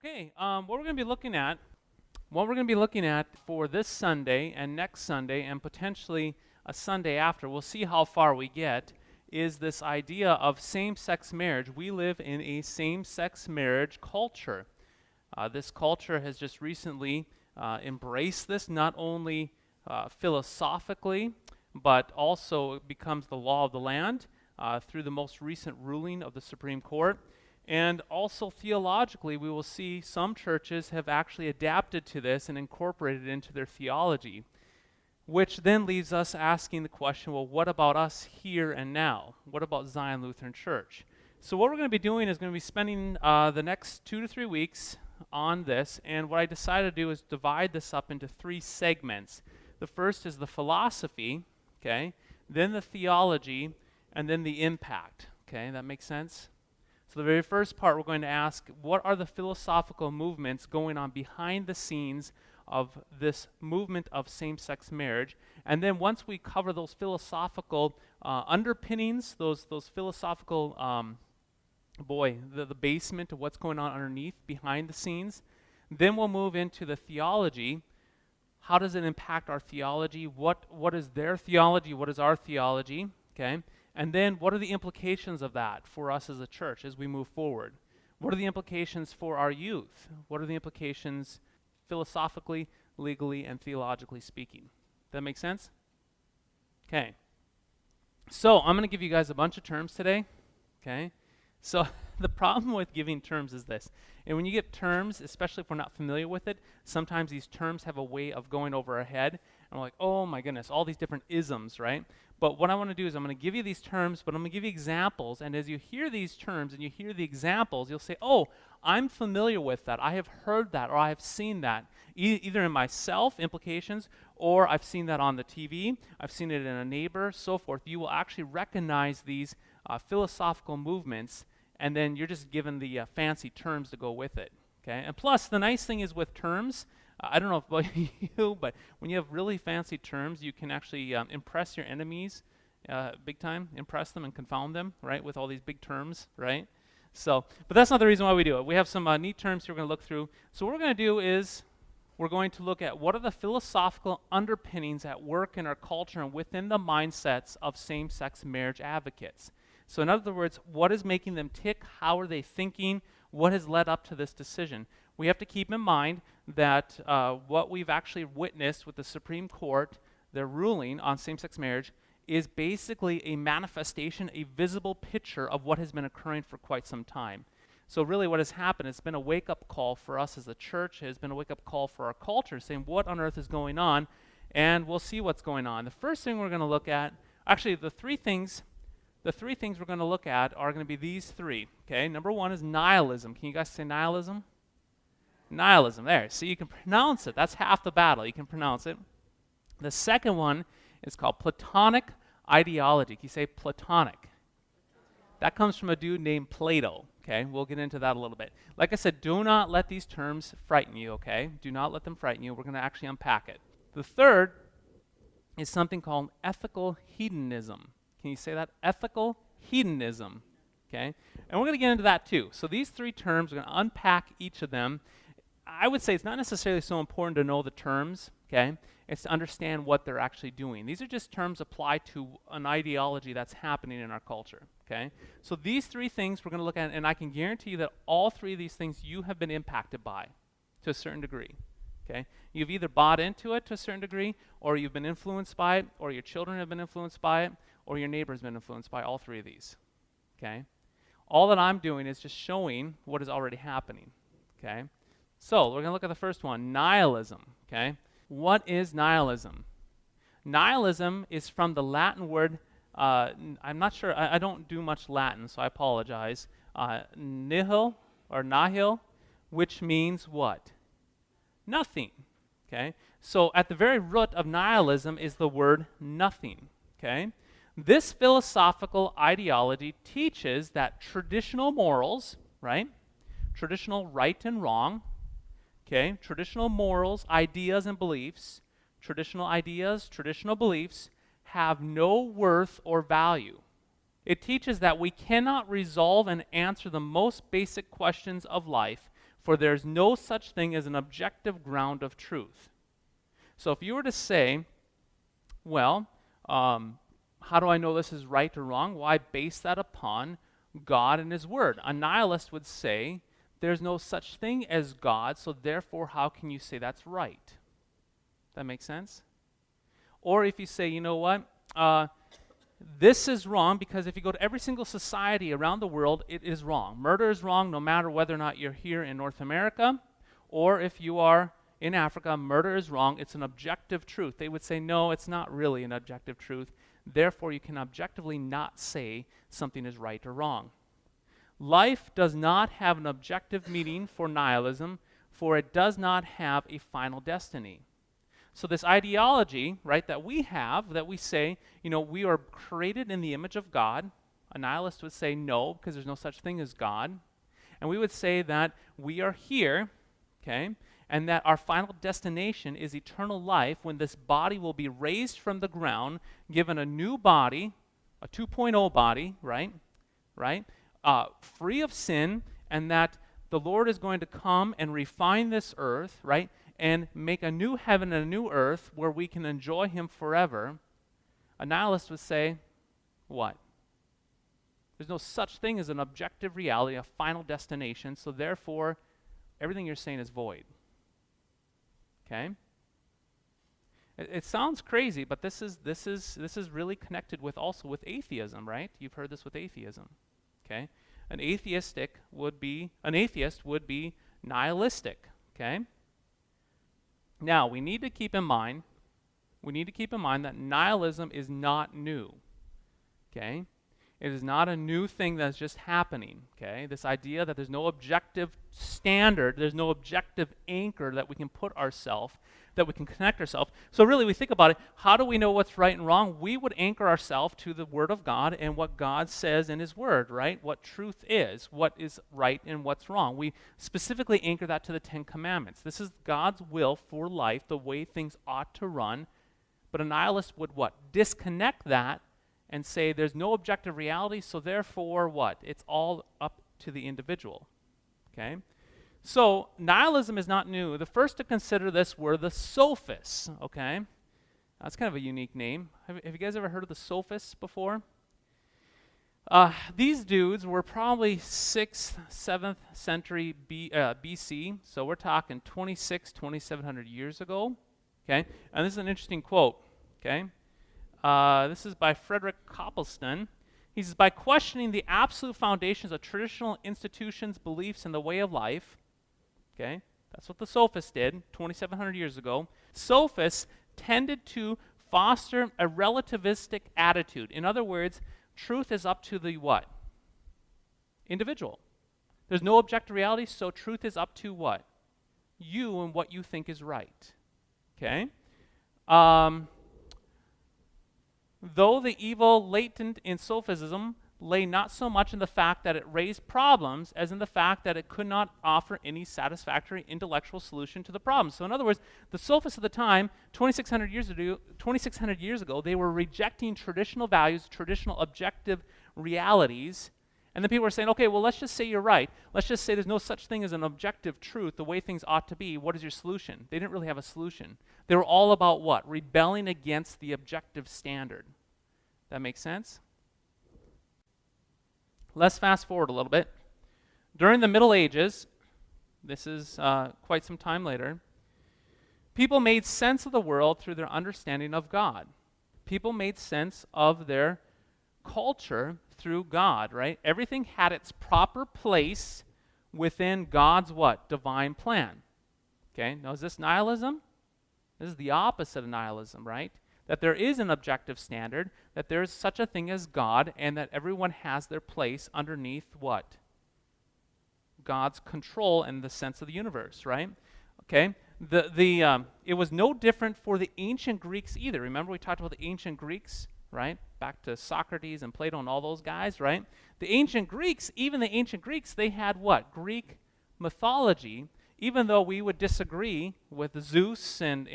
Okay, what we're going to be looking at for this Sunday and next Sunday and potentially a Sunday after, we'll see how far we get, is this idea of same-sex marriage. We live in a same-sex marriage culture. This culture has just recently embraced this, not only philosophically, but also it becomes the law of the land through the most recent ruling of the Supreme Court. And also theologically, we will see some churches have actually adapted to this and incorporated it into their theology, which then leaves us asking the question, well, what about us here and now? What about Zion Lutheran Church? So what we're going to be doing is going to be spending the next 2 to 3 weeks on this, and what I decided to do is divide this up into 3 segments. The first is the philosophy, okay, then the theology, and then the impact, okay? That makes sense? So the very first part, we're going to ask, what are the philosophical movements going on behind the scenes of this movement of same-sex marriage? And then once we cover those philosophical underpinnings, those philosophical, the basement of what's going on underneath, behind the scenes, then we'll move into the theology. How does it impact our theology? What is their theology? What is our theology? Okay. And then what are the implications of that for us as a church as we move forward? What are the implications for our youth? What are the implications philosophically, legally, and theologically speaking? That make sense? Okay. So I'm going to give you guys a bunch of terms today. Okay. So the problem with giving terms is this. And when you get terms, especially if we're not familiar with it, sometimes these terms have a way of going over our head. And we're like, oh my goodness, all these different isms, right? But what I want to do is I'm going to give you these terms, but I'm going to give you examples. And as you hear these terms and you hear the examples, you'll say, oh, I'm familiar with that. I have heard that, or I have seen that, either in myself, implications, or I've seen that on the TV, I've seen it in a neighbor, so forth. You will actually recognize these philosophical movements, and then you're just given the fancy terms to go with it. Okay? And plus, the nice thing is with terms, I don't know about you, but when you have really fancy terms, you can actually impress your enemies big time, impress them and confound them, right, with all these big terms, right? So, but that's not the reason why we do it. We have some neat terms here we're going to look through. So what we're going to do is we're going to look at what are the philosophical underpinnings at work in our culture and within the mindsets of same-sex marriage advocates. So in other words, what is making them tick? How are they thinking? What has led up to this decision? We have to keep in mind that what we've actually witnessed with the Supreme Court, their ruling on same-sex marriage, is basically a manifestation, a visible picture of what has been occurring for quite some time. So really what has happened, it's been a wake-up call for us as a church, it has been a wake-up call for our culture, saying what on earth is going on, and we'll see what's going on. The first thing we're going to look at, actually the three things we're going to look at are going to be these 3, okay? Number 1 is nihilism. Can you guys say nihilism? Nihilism, there. See, you can pronounce it. That's half the battle. You can pronounce it. The second one is called Platonic ideology. Can you say Platonic? That comes from a dude named Plato, okay? We'll get into that a little bit. Like I said, do not let these terms frighten you, okay? Do not let them frighten you. We're going to actually unpack it. The third is something called ethical hedonism. Can you say that? Ethical hedonism, okay? And we're going to get into that too. So these 3 terms, we're going to unpack each of them. I would say it's not necessarily so important to know the terms, okay? It's to understand what they're actually doing. These are just terms applied to an ideology that's happening in our culture, okay? So these 3 things we're going to look at, and I can guarantee you that all 3 of these things you have been impacted by to a certain degree, okay? You've either bought into it to a certain degree, or you've been influenced by it, or your children have been influenced by it, or your neighbor's been influenced by all 3 of these, okay? All that I'm doing is just showing what is already happening, okay? So we're going to look at the first one, nihilism, okay? What is nihilism? Nihilism is from the Latin word, I'm not sure, I don't do much Latin, so I apologize, nihil, or nihil, which means what? Nothing, okay? So at the very root of nihilism is the word nothing, okay? This philosophical ideology teaches that traditional morals, right? Traditional right and wrong, okay? Traditional morals, ideas, and beliefs, traditional ideas, traditional beliefs have no worth or value. It teaches that we cannot resolve and answer the most basic questions of life for there's no such thing as an objective ground of truth. So if you were to say, well, how do I know this is right or wrong? Well, I base that upon God and his word. A nihilist would say, there's no such thing as God, so therefore how can you say that's right? That makes sense? Or if you say, you know what, this is wrong because if you go to every single society around the world, it is wrong. Murder is wrong no matter whether or not you're here in North America or if you are in Africa, murder is wrong. It's an objective truth. They would say, no, it's not really an objective truth. Therefore, you can objectively not say something is right or wrong. Life does not have an objective meaning for nihilism, for it does not have a final destiny. So this ideology, right, that we have, that we say, you know, we are created in the image of God. A nihilist would say no, because there's no such thing as God. And we would say that we are here, okay, and that our final destination is eternal life when this body will be raised from the ground, given a new body, a 2.0 body, right, free of sin, and that the Lord is going to come and refine this earth, right, and make a new heaven and a new earth where we can enjoy him forever. A nihilist would say, what? There's no such thing as an objective reality, a final destination, so therefore everything you're saying is void. Okay? It sounds crazy, but this is really connected with also with atheism, right? You've heard this with atheism. Okay? An atheist would be nihilistic, okay? Now, we need to keep in mind that nihilism is not new. Okay? It is not a new thing that's just happening, okay? This idea that there's no objective standard, there's no objective anchor that we can put ourselves, that we can connect ourselves. So really, we think about it, how do we know what's right and wrong? We would anchor ourselves to the Word of God and what God says in his Word, right? What truth is, what is right and what's wrong. We specifically anchor that to the Ten Commandments. This is God's will for life, the way things ought to run. But a nihilist would what? Disconnect that and say there's no objective reality, so therefore what? It's all up to the individual, okay? So nihilism is not new. The first to consider this were the sophists, okay? That's kind of a unique name. Have you guys ever heard of the sophists before? These dudes were probably 6th, 7th century BC, so we're talking 2,700 years ago, okay? And this is an interesting quote, okay? This is by Frederick Copleston. He says, by questioning the absolute foundations of traditional institutions, beliefs, and the way of life, okay, that's what the sophists did 2,700 years ago. Sophists tended to foster a relativistic attitude. In other words, truth is up to the what? Individual. There's no objective reality, so truth is up to what? You and what you think is right. Okay? Though the evil latent in sophism lay not so much in the fact that it raised problems as in the fact that it could not offer any satisfactory intellectual solution to the problem. So in other words, the sophists of the time, 2,600 years ago, they were rejecting traditional values, traditional objective realities, and then people were saying, okay, well, let's just say you're right. Let's just say there's no such thing as an objective truth, the way things ought to be. What is your solution? They didn't really have a solution. They were all about what? Rebelling against the objective standard. That makes sense? Let's fast forward a little bit. During the Middle Ages, this is quite some time later, people made sense of the world through their understanding of God. People made sense of their culture through God, right? Everything had its proper place within God's what? Divine plan. Okay, now is this nihilism? This is the opposite of nihilism, right? That there is an objective standard, that there is such a thing as God, and that everyone has their place underneath what? God's control and the sense of the universe, right? Okay, it was no different for the ancient Greeks either. Remember we talked about the ancient Greeks, right? Back to Socrates and Plato and all those guys, right? The ancient Greeks, even the ancient Greeks, they had what? Greek mythology, even though we would disagree with Zeus and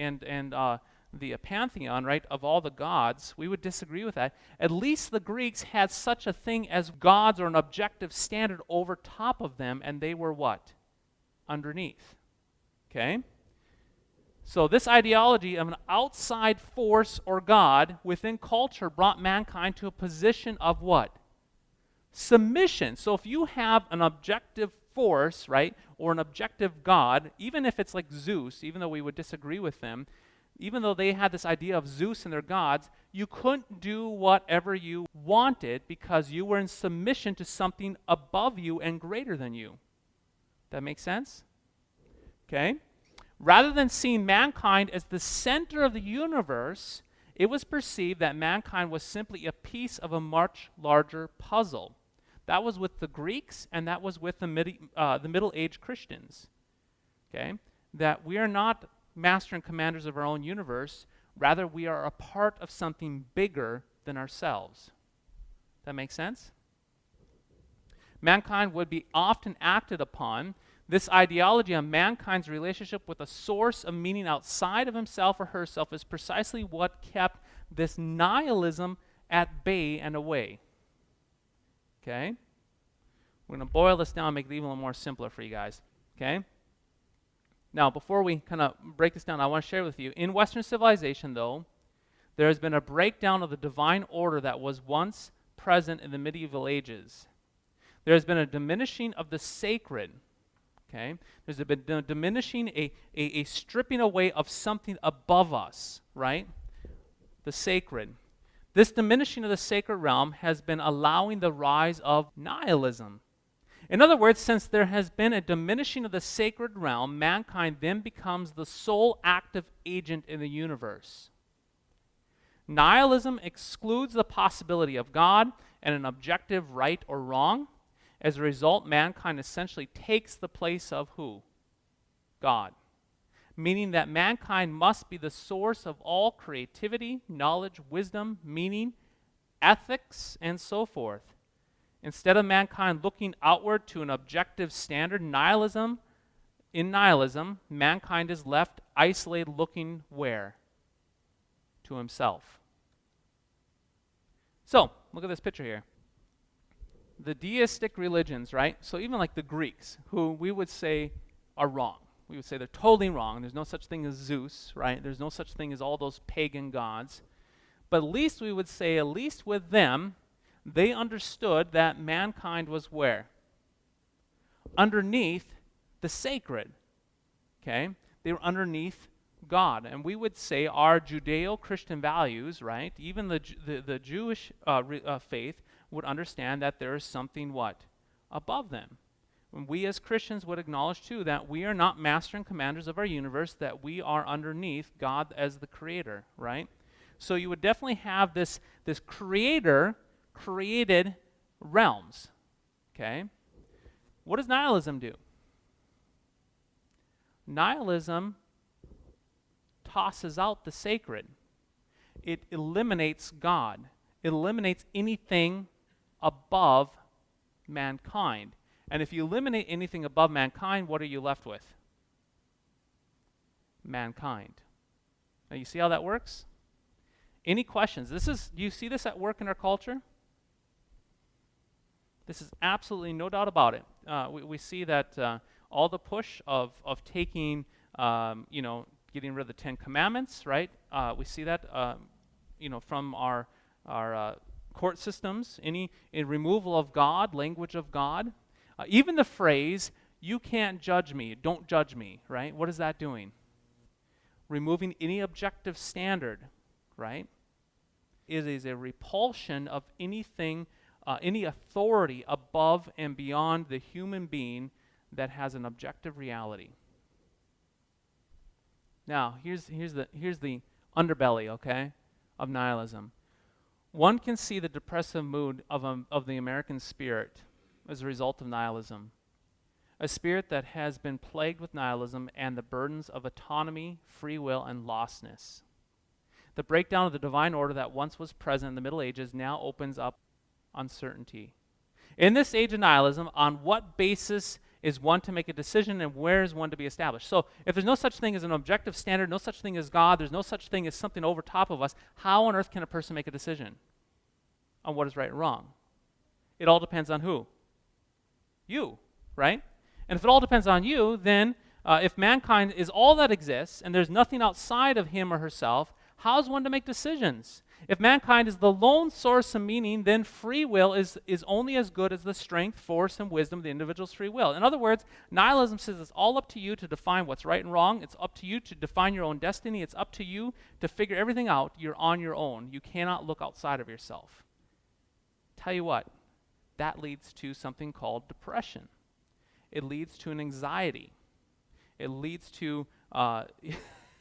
the pantheon, right, of all the gods, we would disagree with that. At least the Greeks had such a thing as gods or an objective standard over top of them, and they were what? underneath. Okay? So this ideology of an outside force or God within culture brought mankind to a position of what? Submission. So if you have an objective force, right, or an objective God, even if it's like Zeus, even though we would disagree with them, even though they had this idea of Zeus and their gods, you couldn't do whatever you wanted because you were in submission to something above you and greater than you. That makes sense? Okay? Rather than seeing mankind as the center of the universe, it was perceived that mankind was simply a piece of a much larger puzzle. That was with the Greeks, and that was with the Middle Age Christians. Okay? That we are not master and commanders of our own universe, rather we are a part of something bigger than ourselves. That makes sense? Mankind would be often acted upon. This ideology of mankind's relationship with a source of meaning outside of himself or herself is precisely what kept this nihilism at bay and away. Okay? We're going to boil this down and make it even a little more simpler for you guys. Okay? Now, before we kind of break this down, I want to share with you, in Western civilization, though, there has been a breakdown of the divine order that was once present in the medieval ages. There has been a diminishing of the sacred. Okay? There's been a diminishing, a stripping away of something above us, right? The sacred. This diminishing of the sacred realm has been allowing the rise of nihilism. In other words, since there has been a diminishing of the sacred realm, mankind then becomes the sole active agent in the universe. Nihilism excludes the possibility of God and an objective right or wrong. As a result, mankind essentially takes the place of who? God. Meaning that mankind must be the source of all creativity, knowledge, wisdom, meaning, ethics, and so forth. Instead of mankind looking outward to an objective standard, in nihilism, mankind is left isolated, looking where? To himself. So, look at this picture here. The deistic religions, right? So even like the Greeks, who we would say are wrong. We would say they're totally wrong. There's no such thing as Zeus, right? There's no such thing as all those pagan gods. But at least we would say, at least with them, they understood that mankind was where? Underneath the sacred. Okay? They were underneath God. And we would say our Judeo-Christian values, right? Even the Jewish faith would understand that there is something what? Above them. And we as Christians would acknowledge too that we are not master and commanders of our universe, that we are underneath God as the creator, right? So you would definitely have this creator created realms, okay? What does nihilism do? Nihilism tosses out the sacred. It eliminates God. It eliminates anything above mankind. And if you eliminate anything above mankind, what are you left with? Mankind. Now you see how that works? Any questions? Do you see this at work in our culture? This is absolutely no doubt about it. We see that all the push of taking, getting rid of the Ten Commandments, right? We see that, from our court systems, any removal of God, language of God. Even the phrase, you can't judge me, don't judge me, right? What is that doing? Removing any objective standard, right? It is a repulsion of anything, any authority above and beyond the human being that has an objective reality. Now, here's the underbelly, okay, of nihilism. One can see the depressive mood of the American spirit as a result of nihilism. A spirit that has been plagued with nihilism and the burdens of autonomy, free will, and lostness. The breakdown of the divine order that once was present in the Middle Ages now opens up uncertainty. In this age of nihilism, on what basis is one to make a decision and where is one to be established? So if there's no such thing as an objective standard, no such thing as God, there's no such thing as something over top of us, how on earth can a person make a decision on what is right and wrong? It all depends on who? You, right? And if it all depends on you, then if mankind is all that exists and there's nothing outside of him or herself, how's one to make decisions? If mankind is the lone source of meaning, then free will is only as good as the strength, force, and wisdom of the individual's free will. In other words, nihilism says it's all up to you to define what's right and wrong. It's up to you to define your own destiny. It's up to you to figure everything out. You're on your own. You cannot look outside of yourself. Tell you what, that leads to something called depression. It leads to an anxiety. It leads to...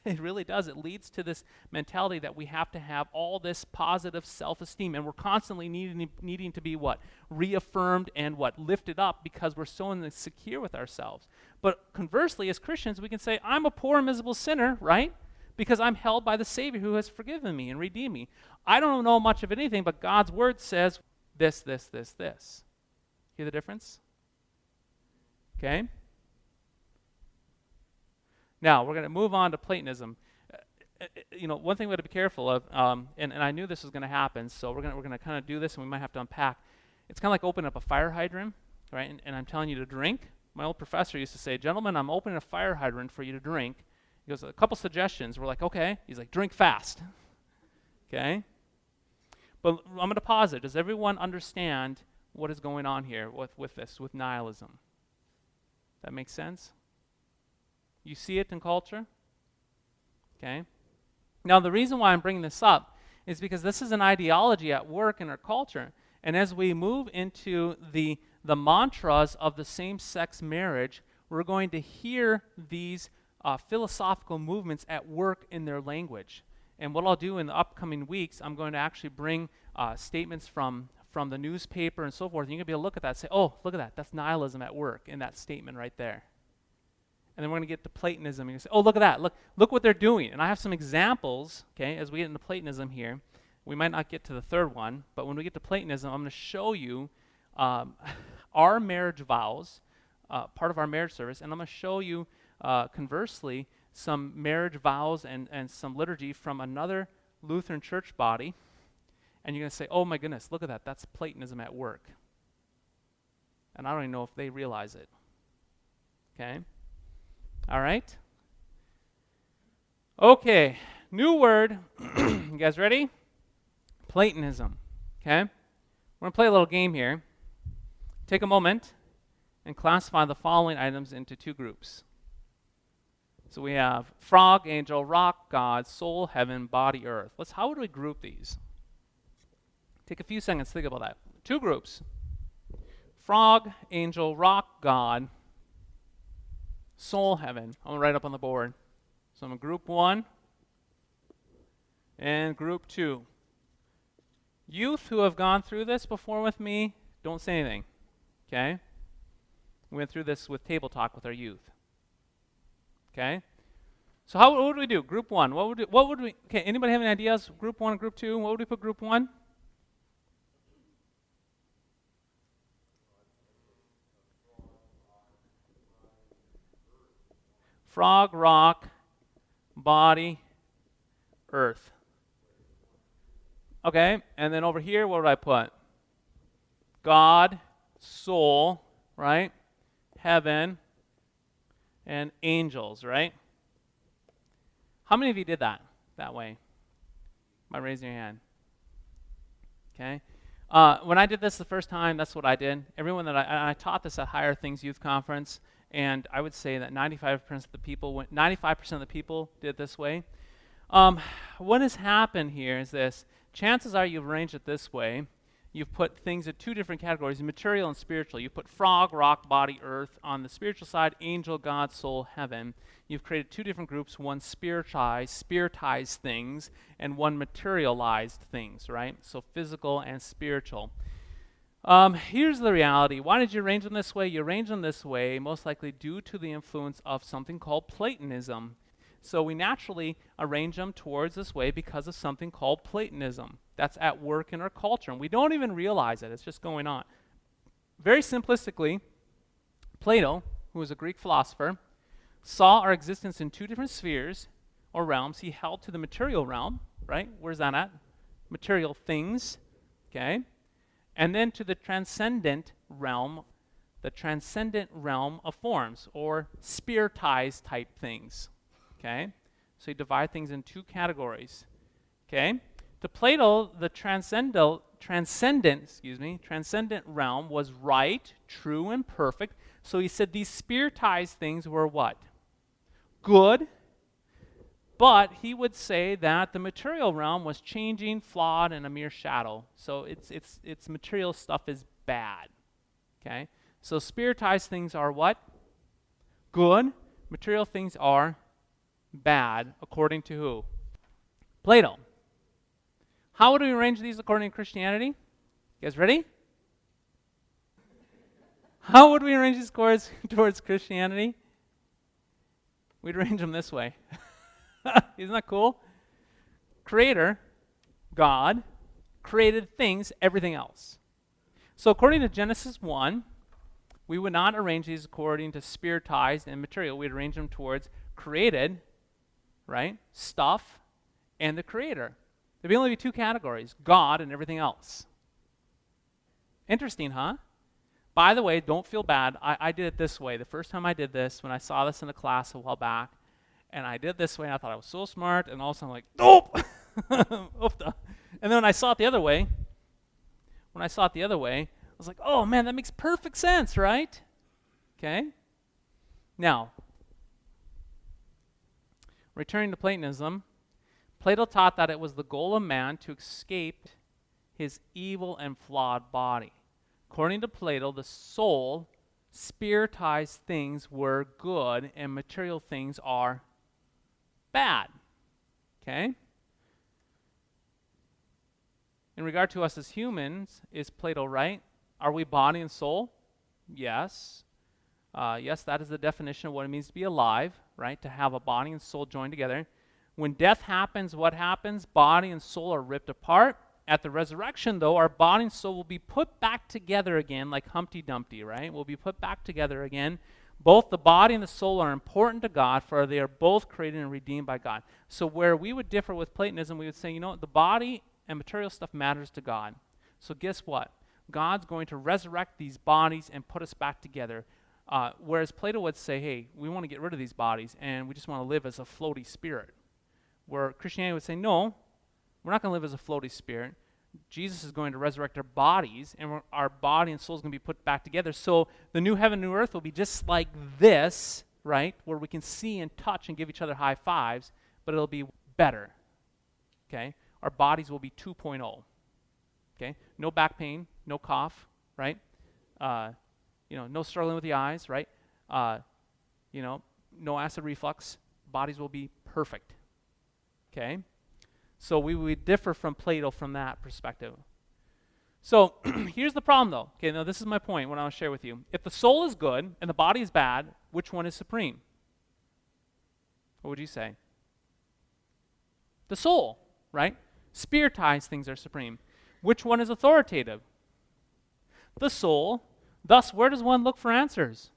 It really does. It leads to this mentality that we have to have all this positive self-esteem, and we're constantly needing to be what? Reaffirmed and what? Lifted up, because we're so insecure with ourselves. But conversely, as Christians, we can say, I'm a poor and miserable sinner, right? Because I'm held by the Savior who has forgiven me and redeemed me. I don't know much of anything, but God's word says this. Hear the difference? Okay? Now, we're going to move on to Platonism. One thing we have to be careful of, and I knew this was going to happen, so we're going to kind of do this, and we might have to unpack. It's kind of like opening up a fire hydrant, right? And I'm telling you to drink. My old professor used to say, gentlemen, I'm opening a fire hydrant for you to drink. He goes, a couple suggestions. We're like, okay. He's like, drink fast. Okay? But I'm going to pause it. Does everyone understand what is going on here with this, with nihilism? That makes sense? You see it in culture? Okay. Now, the reason why I'm bringing this up is because this is an ideology at work in our culture. And as we move into the mantras of the same-sex marriage, we're going to hear these philosophical movements at work in their language. And what I'll do in the upcoming weeks, I'm going to actually bring statements from the newspaper and so forth. And you're going to be able to look at that and say, oh, look at that. That's nihilism at work in that statement right there. And then we're going to get to Platonism, and you say, oh, look at that. Look what they're doing. And I have some examples, okay, as we get into Platonism here. We might not get to the third one, but when we get to Platonism, I'm going to show you our marriage vows, part of our marriage service, and I'm going to show you, conversely, some marriage vows and some liturgy from another Lutheran church body. And you're going to say, oh, my goodness, look at that. That's Platonism at work. And I don't even know if they realize it. Okay? All right? Okay, new word. You guys ready? Platonism. Okay? We're going to play a little game here. Take a moment and classify the following items into two groups. So we have frog, angel, rock, God, soul, heaven, body, earth. How would we group these? Take a few seconds to think about that. Two groups. Frog, angel, rock, God, soul, heaven. I'm going to write up on the board. So I'm going to group 1 and group 2. Youth who have gone through this before with me, don't say anything. Okay? We went through this with table talk with our youth. Okay? So what would we do? Group 1. What would we? Okay, anybody have any ideas? Group 1 and group 2. What would we put group 1? Frog, rock, body, earth. Okay, and then over here, what would I put? God, soul, right? Heaven, and angels, right? How many of you did that way? By raising your hand. Okay. When I did this the first time, that's what I did. Everyone that I taught this at Higher Things Youth Conference, and I would say that 95% of the people did this way. What has happened here is this. Chances are you've arranged it this way. You've put things in two different categories, material and spiritual. You put frog, rock, body, earth on the spiritual side, angel, God, soul, heaven. You've created two different groups, one spiritized things, and one materialized things, right? So physical and spiritual. Here's the reality. Why did you arrange them this way? You arrange them this way most likely due to the influence of something called Platonism. So we naturally arrange them towards this way because of something called Platonism. That's at work in our culture, and we don't even realize it. It's just going on. Very simplistically, Plato, who was a Greek philosopher, saw our existence in two different spheres or realms. He held to the material realm, right? Where's that at? Material things, okay? And then to the transcendent realm the transcendent realm of forms, or spiritized type things. Okay? So you divide things in two categories. Okay? To Plato, the transcendent realm was right, true, and perfect. So he said these spiritized things were what? Good. But he would say that the material realm was changing, flawed, and a mere shadow. So its material stuff is bad. Okay? So spiritized things are what? Good. Material things are bad, according to who? Plato. How would we arrange these according to Christianity? You guys ready? How would we arrange these towards Christianity? We'd arrange them this way. Isn't that cool? Creator, God, created things, everything else. So according to Genesis 1, we would not arrange these according to spiritized and material. We'd arrange them towards created, right, stuff, and the creator. There'd only be two categories, God and everything else. Interesting, huh? By the way, don't feel bad. I did it this way. The first time I did this, when I saw this in a class a while back, and I did it this way, and I thought I was so smart, and all of a sudden I'm like, nope! And then when I saw it the other way, I was like, oh man, that makes perfect sense, right? Okay? Now, returning to Platonism, Plato taught that it was the goal of man to escape his evil and flawed body. According to Plato, the soul, spiritized things were good and material things are bad. Okay? In regard to us as humans, is Plato right? Are we body and soul? Yes. Yes, that is the definition of what it means to be alive, right? To have a body and soul joined together. When death happens, what happens? Body and soul are ripped apart. At the resurrection, though, our body and soul will be put back together again like Humpty Dumpty, right? Will be put back together again. Both the body and the soul are important to God, for they are both created and redeemed by God. So where we would differ with Platonism, we would say, the body and material stuff matters to God. So guess what? God's going to resurrect these bodies and put us back together. Whereas Plato would say, hey, we want to get rid of these bodies, and we just want to live as a floaty spirit. Where Christianity would say, no, we're not going to live as a floaty spirit. Jesus is going to resurrect our bodies, and our body and soul is going to be put back together. So the new heaven, new earth will be just like this, right, where we can see and touch and give each other high fives, but it'll be better, okay? Our bodies will be 2.0, okay? No back pain, no cough, right? No struggling with the eyes, right? No acid reflux. Bodies will be perfect, okay? So we would differ from Plato from that perspective. So here's the problem, though. Okay, now this is my point, what I want to share with you. If the soul is good and the body is bad, which one is supreme? What would you say? The soul, right? Spiritized things are supreme. Which one is authoritative? The soul. Thus, where does one look for answers?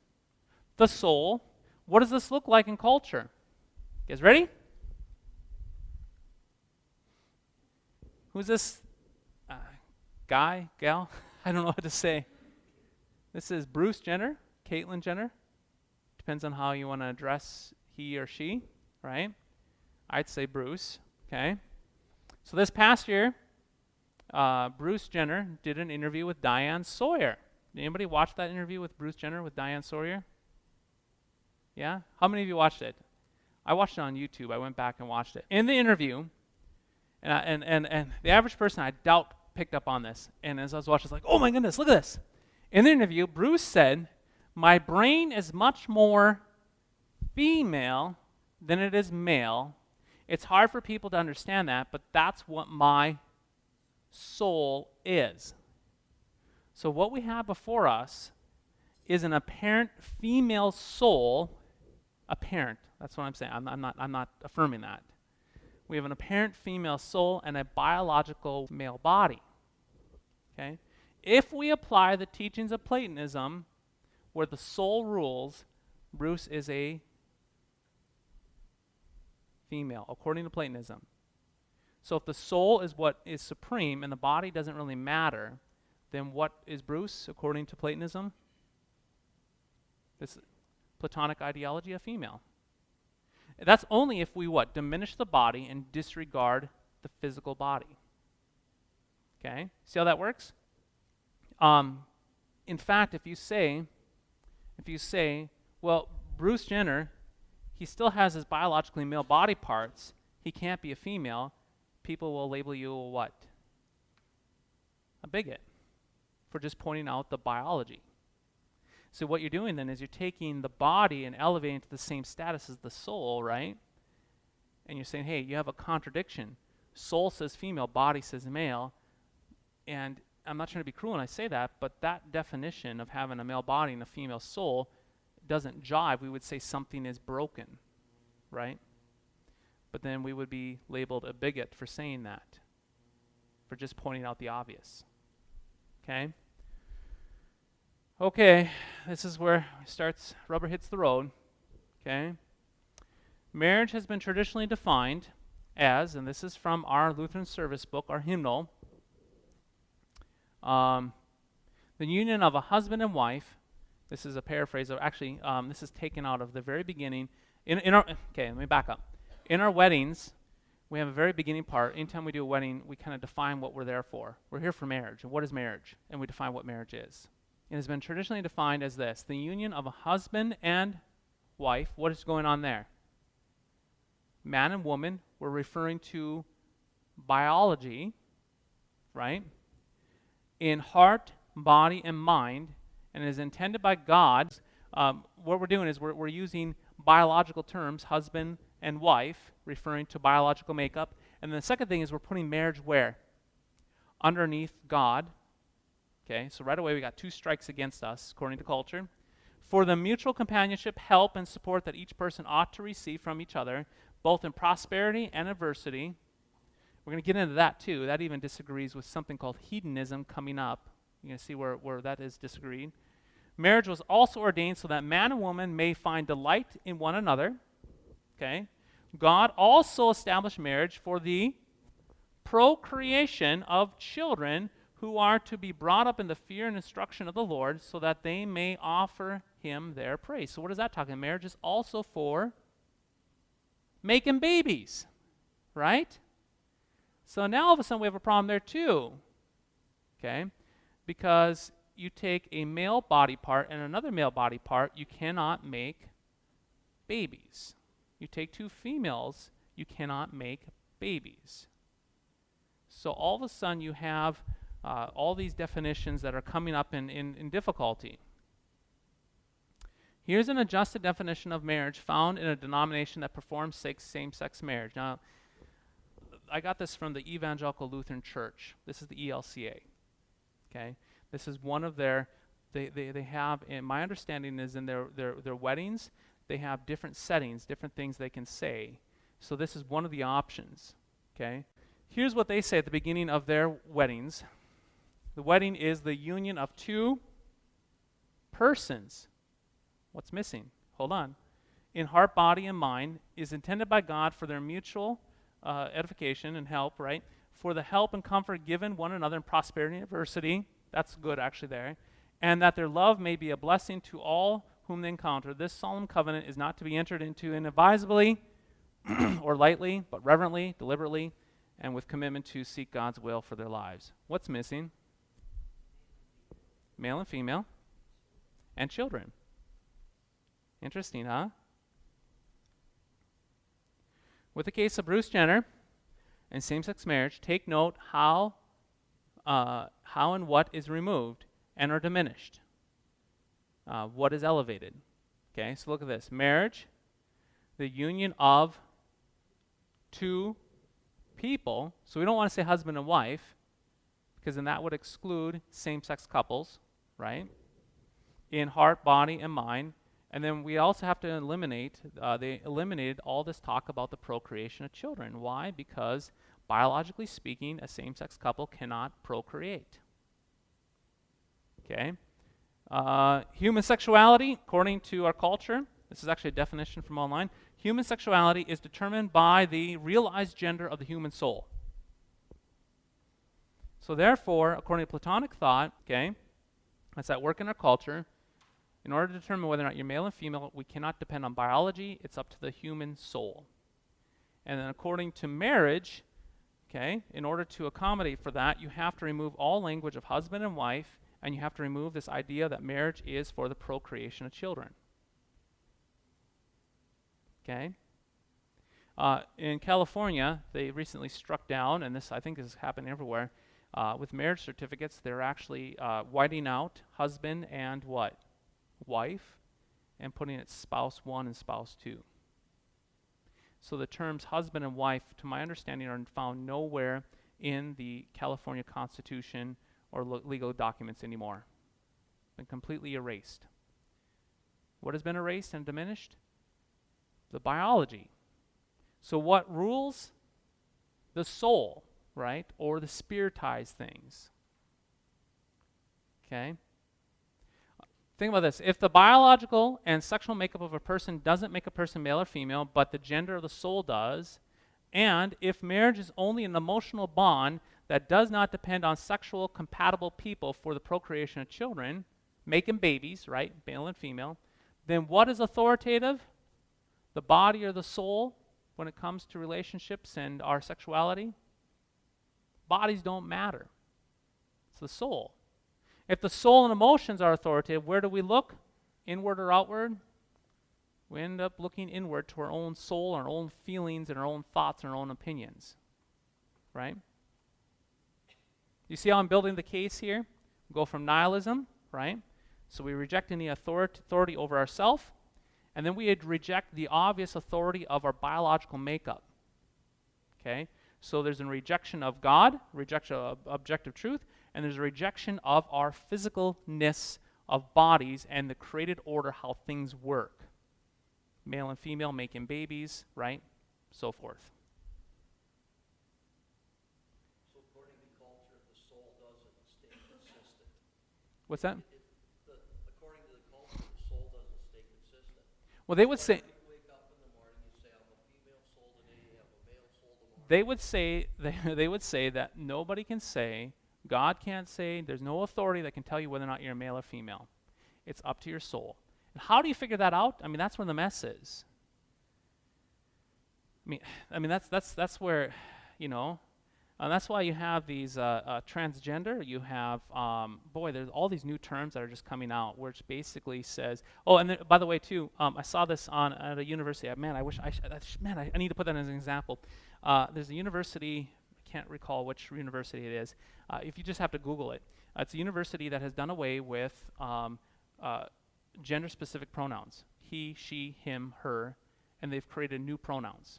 The soul. What does this look like in culture? You guys ready? Who's this guy, gal? I don't know what to say. This is Bruce Jenner, Caitlyn Jenner. Depends on how you want to address he or she, right? I'd say Bruce, okay? So this past year, Bruce Jenner did an interview with Diane Sawyer. Did anybody watch that interview with Bruce Jenner with Diane Sawyer? Yeah? How many of you watched it? I watched it on YouTube. I went back and watched it. In the interview, and the average person, I doubt, picked up on this. And as I was watching, I was like, oh my goodness, look at this. In the interview, Bruce said, my brain is much more female than it is male. It's hard for people to understand that, but that's what my soul is. So what we have before us is an apparent female soul. Apparent, that's what I'm saying. I'm not affirming that. We have an apparent female soul and a biological male body. Okay? If we apply the teachings of Platonism, where the soul rules, Bruce is a female, according to Platonism. So if the soul is what is supreme and the body doesn't really matter, then what is Bruce, according to Platonism? This Platonic ideology of female. That's only if we what? Diminish the body and disregard the physical body. Okay? See how that works? In fact, if you say, well, Bruce Jenner, he still has his biologically male body parts, he can't be a female, people will label you a what? A bigot for just pointing out the biology. So what you're doing then is you're taking the body and elevating it to the same status as the soul, right? And you're saying, hey, you have a contradiction. Soul says female, body says male. And I'm not trying to be cruel when I say that, but that definition of having a male body and a female soul doesn't jive. We would say something is broken, right? But then we would be labeled a bigot for saying that, for just pointing out the obvious. Okay? Okay, this is where it starts, rubber hits the road. Okay? Marriage has been traditionally defined as, and this is from our Lutheran service book, our hymnal, the union of a husband and wife. This is a paraphrase, or actually, this is taken out of the very beginning. Okay, let me back up. In our weddings, we have a very beginning part. Anytime we do a wedding, we kind of define what we're there for. We're here for marriage. And what is marriage? And we define what marriage is. It has been traditionally defined as this: the union of a husband and wife. What is going on there? Man and woman, we're referring to biology, right? In heart, body, and mind, and is intended by God. What we're doing is we're using biological terms, husband and wife, referring to biological makeup. And then the second thing is we're putting marriage where? Underneath God. Okay, so right away we got two strikes against us, according to culture. For the mutual companionship, help, and support that each person ought to receive from each other, both in prosperity and adversity. We're going to get into that too. That even disagrees with something called hedonism coming up. You're going to see where that is disagreed. Marriage was also ordained so that man and woman may find delight in one another. Okay. God also established marriage for the procreation of children who are to be brought up in the fear and instruction of the Lord, so that they may offer him their praise. So what is that talking? Marriage is also for making babies, right? So now all of a sudden we have a problem there too, okay? Because you take a male body part and another male body part, you cannot make babies. You take two females, you cannot make babies. So all of a sudden you have all these definitions that are coming up in difficulty. Here's an adjusted definition of marriage found in a denomination that performs same-sex marriage. Now, I got this from the Evangelical Lutheran Church. This is the ELCA. Okay, this is one of their. They have. And my understanding is in their weddings, they have different settings, different things they can say. So this is one of the options. Okay, here's what they say at the beginning of their weddings. The wedding is the union of two persons. What's missing? Hold on. In heart, body, and mind, is intended by God for their mutual edification and help, right? For the help and comfort given one another in prosperity and adversity. That's good, actually, there. And that their love may be a blessing to all whom they encounter. This solemn covenant is not to be entered into inadvisably or lightly, but reverently, deliberately, and with commitment to seek God's will for their lives. What's missing? Male and female, and children. Interesting, huh? With the case of Bruce Jenner and same-sex marriage, take note how and what is removed and are diminished. What is elevated. Okay, so look at this. Marriage, the union of two people. So we don't want to say husband and wife, because then that would exclude same-sex couples, right? In heart, body, and mind. And then we also have to eliminate, they eliminated all this talk about the procreation of children. Why? Because biologically speaking, a same-sex couple cannot procreate. Okay? Human sexuality, according to our culture, this is actually a definition from online, human sexuality is determined by the realized gender of the human soul. So therefore, according to Platonic thought, okay, that's at work in our culture, In order to determine whether or not you're male and female, we cannot depend on biology. It's up to the human soul. And then according to marriage, okay, in order to accommodate for that, you have to remove all language of husband and wife, and you have to remove this idea that marriage is for the procreation of children. Okay? In California, they recently struck down, and this I think is happening everywhere, with marriage certificates, they're actually whiting out husband and what? Wife, and putting it spouse one and spouse two. So the terms husband and wife, to my understanding, are found nowhere in the California Constitution or legal documents anymore. Been completely erased. What has been erased and diminished? The biology. So what rules? The soul, right? Or the spiritized things. Okay? Think about this. If the biological and sexual makeup of a person doesn't make a person male or female, but the gender of the soul does, and if marriage is only an emotional bond that does not depend on sexual compatible people for the procreation of children, making babies, right, male and female, then what is authoritative? The body or the soul when it comes to relationships and our sexuality? Bodies don't matter. It's the soul. If the soul and emotions are authoritative, where do we look? Inward or outward? We end up looking inward to our own soul, our own feelings, and our own thoughts, and our own opinions. Right? You see how I'm building the case here? We go from nihilism, right? So we reject any authority over ourselves, and then we reject the obvious authority of our biological makeup. Okay? So there's a rejection of God, rejection of objective truth, and there's a rejection of our physicalness of bodies and the created order, how things work. Male and female making babies, right? So forth. So according to culture, the soul doesn't stay consistent. What's that? According to the culture, the soul doesn't stay consistent. Well, they would say... You wake up in the morning, you say, I'm a female soul today, you have a male soul tomorrow. They would say that nobody can say, God can't say, there's no authority that can tell you whether or not you're male or female. It's up to your soul. And how do you figure that out? I mean, that's where the mess is. I mean that's where, you know, that's why you have these transgender. You have, there's all these new terms that are just coming out, which basically says, oh, and then, by the way, too, I saw this at a university. Man, I need to put that as an example. There's a university. Can't recall which university it is. If you just have to Google it, it's a university that has done away with gender-specific pronouns. He, she, him, her, and they've created new pronouns.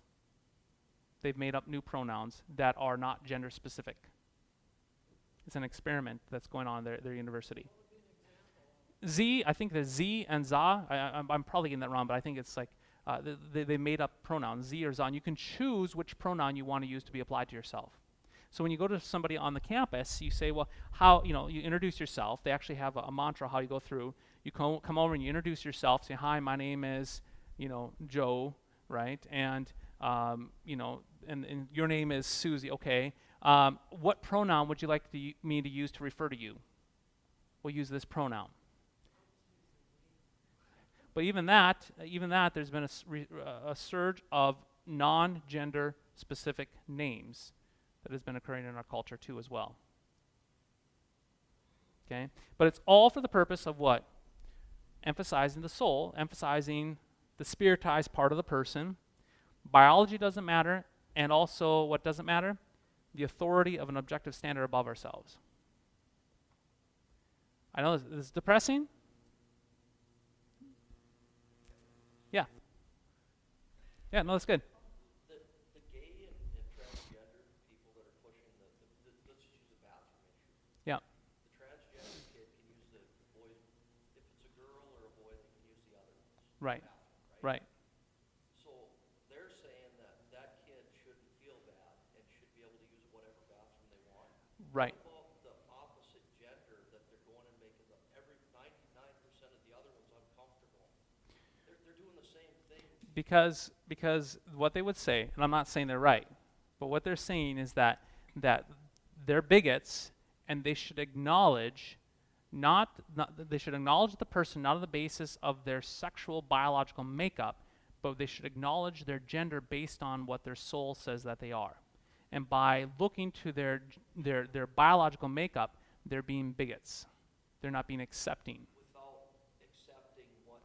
They've made up new pronouns that are not gender-specific. It's an experiment that's going on at their university. Z, I think there's Z and Za. I'm probably getting that wrong, but I think it's like they made up pronouns, Z or Za, and you can choose which pronoun you want to use to be applied to yourself. So when you go to somebody on the campus, you say, well, how, you introduce yourself. They actually have a mantra how you go through. You come over and you introduce yourself, say, hi, my name is, Joe, right? And, and your name is Susie, okay. What pronoun would you like me to use to refer to you? We'll use this pronoun. But even that, there's been a surge of non-gender specific names that has been occurring in our culture too as well. Okay? But it's all for the purpose of what? Emphasizing the soul, emphasizing the spiritized part of the person. Biology doesn't matter, and also what doesn't matter? The authority of an objective standard above ourselves. I know this is depressing. Yeah, no, that's good. The gay and transgender people that are pushing let's just use a bathroom issue. Yeah. The transgender kid can use the boys, if it's a girl or a boy, they can use the other ones. Right. Bathroom, Right. So they're saying that kid shouldn't feel bad and should be able to use whatever bathroom they want. Right. What about the opposite gender that they're going and making every 99% of the other ones uncomfortable? They're doing the same thing. Because what they would say, and I'm not saying they're right, but what they're saying is that they're bigots and they should acknowledge They should acknowledge the person not on the basis of their sexual biological makeup, but they should acknowledge their gender based on what their soul says that they are. And by looking to their biological makeup, they're being bigots. They're not being accepting. Without accepting what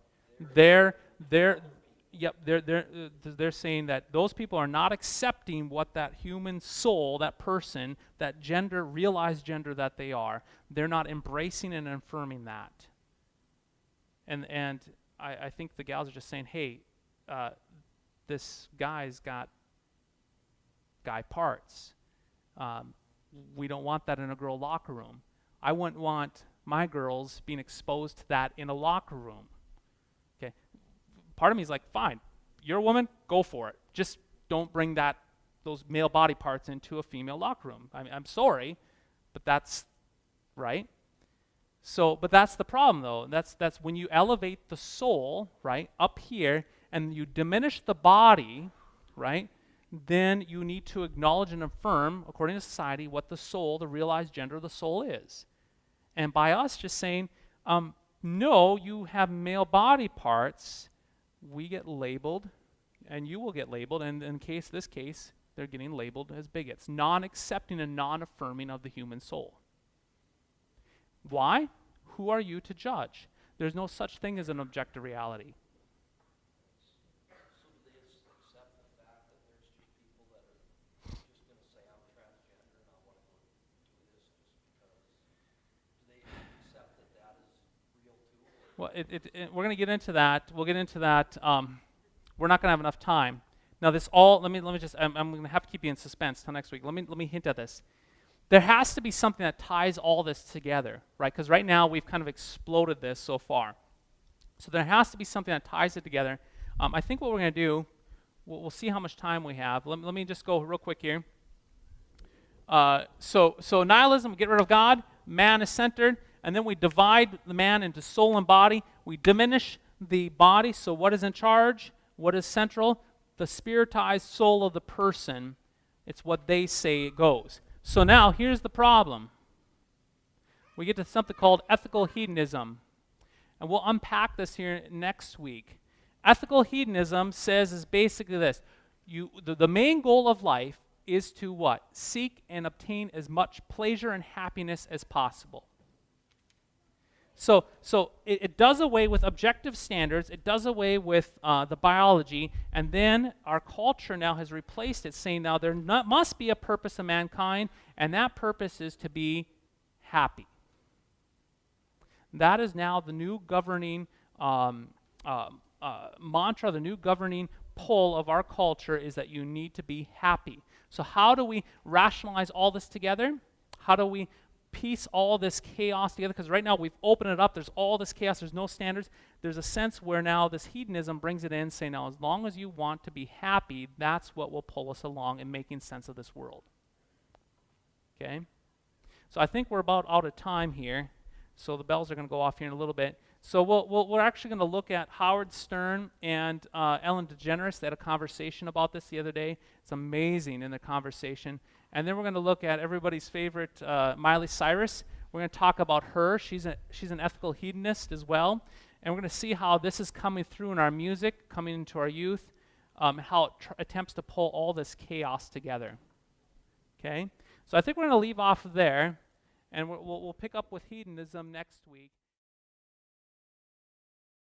They're saying that those people are not accepting what that human soul, that person, that gender, realized gender that they are. They're not embracing and affirming that. And I think the gals are just saying, hey, this guy's got guy parts. We don't want that in a girl locker room. I wouldn't want my girls being exposed to that in a locker room. Okay. Part of me is like, fine, you're a woman, go for it. Just don't bring those male body parts into a female locker room. I'm sorry, but that's right. So, but that's the problem, though. That's when you elevate the soul, right, up here, and you diminish the body, right, then you need to acknowledge and affirm, according to society, what the soul, the realized gender of the soul is. And by us just saying, no, you have male body parts, we get labeled, and you will get labeled, and in this case, they're getting labeled as bigots, non-accepting and non-affirming of the human soul. Why? Who are you to judge? There's no such thing as an objective reality. So do they accept the fact that there's just people that are just going to say, I'm transgender and I want to go do this just because? Do they accept that that is real too? Well, we're going to get into that. We'll get into that. We're not going to have enough time. Now, this all. Let me just. I'm going to have to keep you in suspense till next week. Let me hint at this. There has to be something that ties all this together, right? Because right now we've kind of exploded this so far. So there has to be something that ties it together. I think what we're going to do, we'll see how much time we have. Let me just go real quick here. So nihilism, get rid of God. Man is centered. And then we divide the man into soul and body. We diminish the body. So what is in charge? What is central? The spiritized soul of the person. It's what they say it goes. So now, here's the problem. We get to something called ethical hedonism. And we'll unpack this here next week. Ethical hedonism is basically this. The main goal of life is to what? Seek and obtain as much pleasure and happiness as possible. So it does away with objective standards. It does away with the biology. And then our culture now has replaced it, saying now there must be a purpose of mankind, and that purpose is to be happy. That is now the new governing mantra, the new governing pull of our culture is that you need to be happy. So how do we rationalize all this together? How do we piece all this chaos together? Because right now we've opened it up. There's all this chaos. There's no standards. There's a sense where now this hedonism brings it in, saying now as long as you want to be happy, that's what will pull us along in making sense of this world. Okay? So I think we're about out of time here. So the bells are going to go off here in a little bit. So we're actually going to look at Howard Stern and Ellen DeGeneres. They had a conversation about this the other day. It's amazing in the conversation. And then we're going to look at everybody's favorite, Miley Cyrus. We're going to talk about her. She's an ethical hedonist as well. And we're going to see how this is coming through in our music, coming into our youth, how it attempts to pull all this chaos together. Okay? So I think we're going to leave off there, and we'll pick up with hedonism next week.